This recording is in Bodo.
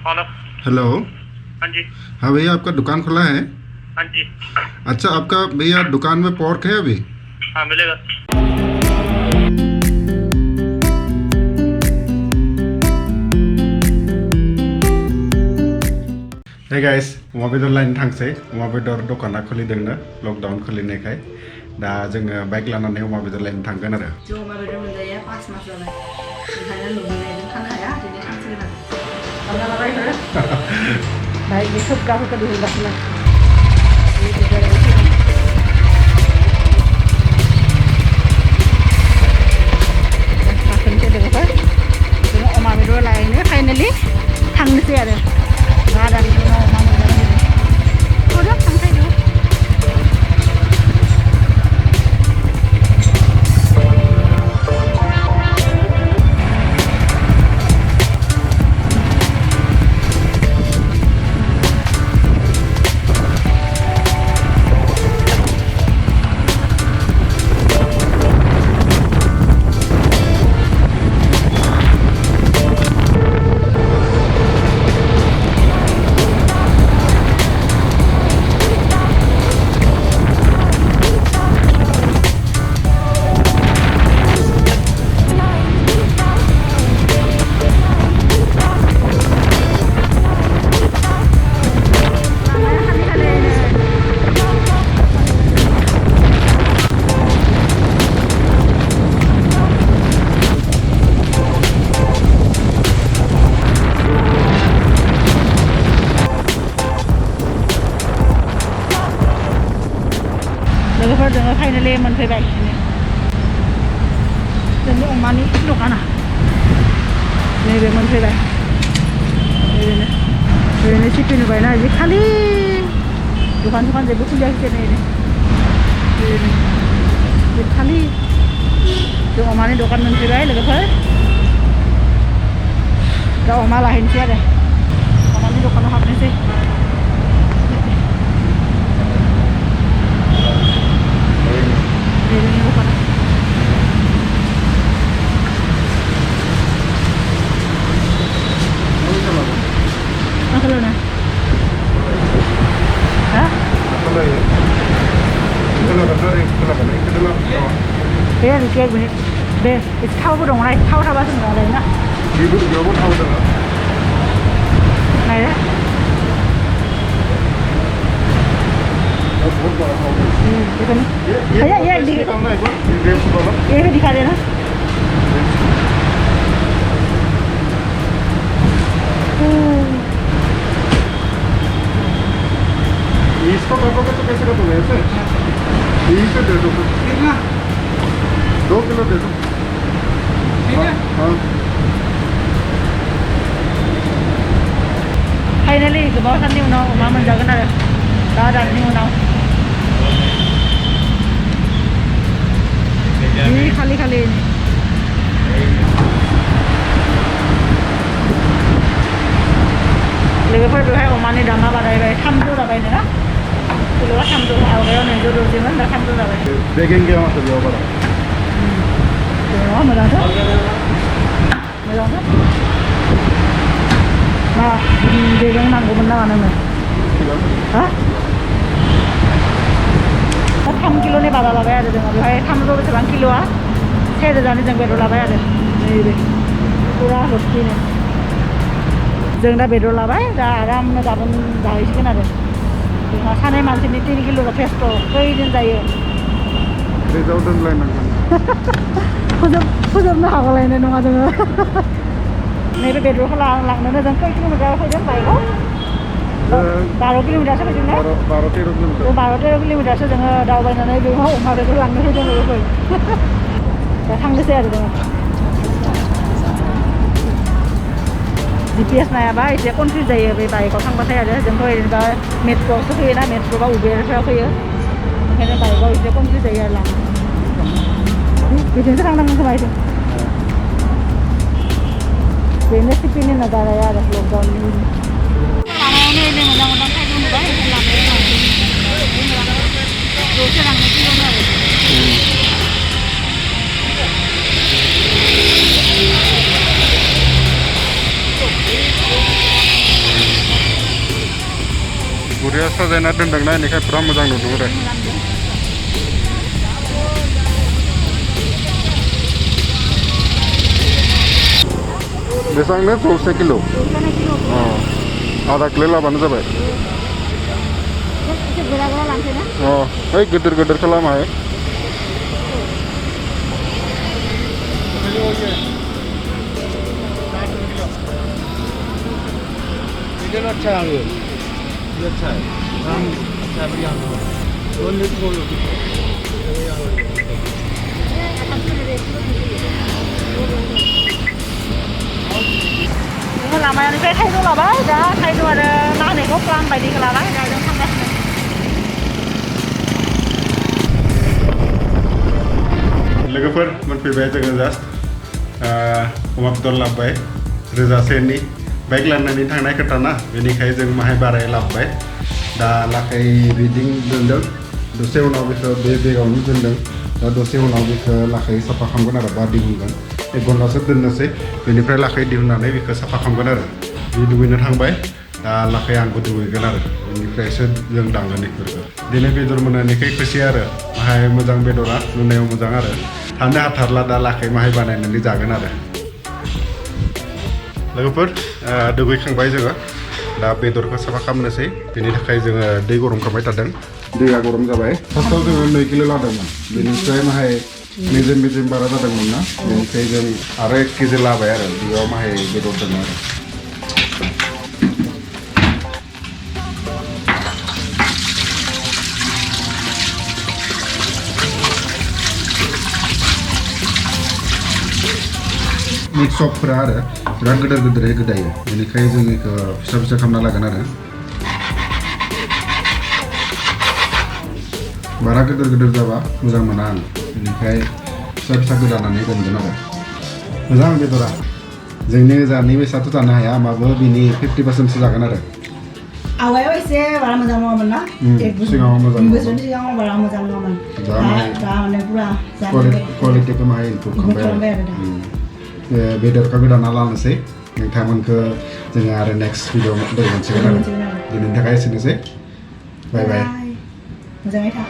Hello hello. हाँ जी। हाँ भैया, आपका दुकान खुला है? हाँ जी। अच्छा, आपका भैया दुकान में पोर्क है अभी? हाँ मिलेगा। हे गाइस, अमा बेदर लाइन थांसै। अमा बेदर दखाना खुलिदोंनो लकडाउन खुलिनायखाय दा जोङो बाइक लानानै अमा बेदर लायनो थांगोन आरो। जों अमा बेदर मोनजाया 5 मास जाबाय। ओंखायनो लुबैनायजों थानो हाया, दिनै थांसिगोन आरो। हमना लाबाय हो। बाइकनि थोबगाफोरखौ दिहुनगासिनो। थाखोनसै लोगोफोर। जोङो अमा बेदर लायनो फाइनालि थांनोसै आरो। बादानि उनाव अमा मोनजागोन। थ'दो थांसैदो। लोगोफोर जोङो फाइनालि मोनफैबाय जोंनि अमानि दखाना नैबे मोनफैबाय ओरैनो सिपि नुबायना जि खालि दखान जेबो खुलियाखै ओरैनो खालि जों अमानि दखान मोनफैबाय लोगोफोर दा अमा लाहैनोसै आरो अमानि दखानाव हाबनोसै Kayak gini, deh, tahu dong, naik tahu apa sih nggak ada ya? Ibu tahu dong. Naik ya? Itu nih. Ya di. Iya di kalian. इसको पापा को तो कैसे कर दोगे ऐसे? यही से दे दो कितना? 2 किलो दे दो। ठीक है? हाँ। Finally, kebawa santi unau, mama jaga nara. Dah ni unau. Ini kali ini. Lebih pada dua omani dama badai thamdu dabai ni na. Kalau thamdu awalnya ni jodoh zaman dah thamdu dabai. देखेंगे वहाँ से जाओ बड़ा। Oh, melang tu? Nah, dia yang nanggu menang mana? Hah? 3 kilo ni baru lah ada dengan dia. 3 kilo berapa kilo ah? Saya dah jadi jeng betul lah ada. Ini pura roti ni. Jeng dah betul lah dah aram na dapat dah isi kan ada. Sana masih ni 3 kilo lah pesto. Kau ini jaya. Result lain nak. Khusus nak apa lain ni ada. Ni tu bedroom kalau lang mana jangkau kilometer apa jam baik kau? 12 kilometer sampai jam mana? 12-13 kilometer. 12-13 kilometer sampai jam dah baik mana ni rumah umar bedroom lang ni jam berapa? Dah thang desa ada jam. GPS naya baik, dia confuse jaya baik kau thang pasai ada jam kau ini baik metro tu kau na metro baik Uber tu kau ya. Kena baik kau dia confuse jaya lang. Ini sekarang nang sampai tu. Ini sipi ni negara ya ada lockdown ni. Ini mudah-mudahan saya dulu baik dalam ini. Dosa orang ni kilo mana? बुरिया साजायना दोनदोंना बेनिखाय पुरा मोजां नुदों आरो बेसेबांनो 12 किल' आधा किलो लाबानो जाबाय ओइ गिदिर गिदिर खालामाहाय ये अच्छा है ये अच्छा है हम अच्छा बढ़िया बोल ले तो बोलो लामानिफ्राय थाइजौ लाबाय दा थाइजौ आरो नांनायखौ प्लान बायदिखौ लाबाय दा जों थांगासिनो लोगोफोर मोनफैबाय जोङो जास्ट अमा बेदर लाबोबाय रोजासेनि बाइक लानानै थांनाय खोथा ना बेनिखाय जों माहाय बाराय लाबोबाय दा लाखै रिदिं दोनदों दसे उनाव बेखौ बे बेगावनो दोनदों दा दसे उनाव बेखौ लाखै साफा खालामगोन आरो बा दिहुनगोन 1 घन्टासो दोननोसै बेनिफ्राय लाखै दिहुननानै बेखौ साफा खालामगोन आरो बे दुगैनो थांबाय दा लाखै आंबो दुगैगोन आरो बेनिफ्रायसो जों दांगोन बेफोरखौ दिनै बेदर मोननायखाय खुसि आरो माहाय मोजां बेदरा नुनायाव मोजां आरो थानो हाथारला दा लाखै माहाय बानायनानै जागोन आरो लोगोफोर दुगैखांबाय जोङो दा बेदरखौ साफा खालामनोसै बेनि थाखाय जोङो दै गरम खालामबाय थादों दैया गरम जाबाय फार्स्टआव जोङो 2 किल' लादोंमोन बेनिफ्राय माहाय मेजेम बारा जादोंमोन ना बेनिफ्राय जों आरो 1 केजि लाबाय आरो बेयाव माहाय बेदर दङ आरो मिक्स अपफोरा आरो बिराद गिदिर गिदिरै गोदायो बेनिखायनो जों बेखौ फिसा फिसा खालामना लागोन आरो बारा गिदिर गिदिर जाबा मोजां मोना आं बेनिखाय फिसा फिसा गोदानानै दोनगोन आरो मोजां बेदरा जोंनि जानि बेसाथ' जानो हाया होमबाबो बिनि 50% जागोन आरो आवगायाव एसे बारा मोजां नङामोन ना सिगाङाव मोजां बोसोरनि सिगाङाव बारा मोजां नङामोन दा माने पुरा क्वालिटिखौ माहाय इमप्रुभ खालामबाय आरो बेदरखौ गोदाना लानोसै नोंथांमोनखौ जोङो आरो नेक्स्ट भिडिअ लोगो मोनसिगोन आरो दिनैनि थाखाय एसेनोसै बाय बाय मोजाङै था